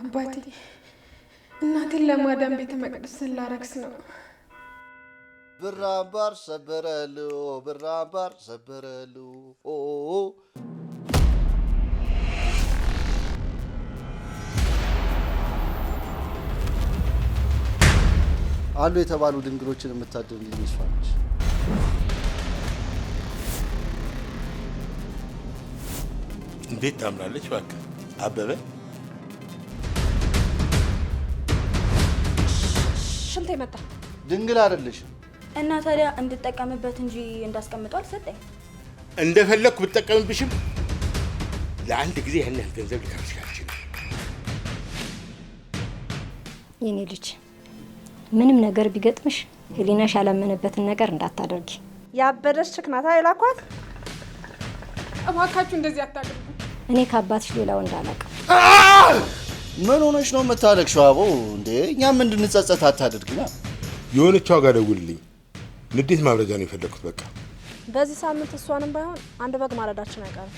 አባቴ እናቴን ለማዳን ቤተ መቅደስን ላረክስ ነው። ብራምባር ሰበረሉ ብራምባር ሰበረሉ ኦ አሉ የተባሉ ድንግሎችን የምታድን ልጅ እሷ ነች። እንዴት ታምራለች እባክህ አበበ። ሽንቴ መጣ። ድንግል አይደለሽም እና ታዲያ እንድጠቀምበት እንጂ እንዳስቀምጠው አልሰጠኝ። እንደፈለኩ ብጠቀምብሽም ለአንድ ጊዜ ያን ያህል ገንዘብ ልከፍልሽ አልችልም። የኔ ልጅ ምንም ነገር ቢገጥምሽ ህሊናሽ ያላመነበትን ነገር እንዳታደርጊ። ያበደሽ ችክናታ የላኳት። እባካችሁ እንደዚህ አታድርጉ። እኔ ከአባትሽ ሌላው እንዳላቀ። ምን ሆነሽ ነው የምታለቅሽው? አቦ እንዴ እኛም እንድንጸጸት አታድርጊና። የሆነች ዋጋ ደውልልኝ። ንዴት ማብረጃ ነው የፈለኩት። በቃ በዚህ ሳምንት እሷንም ባይሆን አንድ በግ ማረዳችን አይቀርም።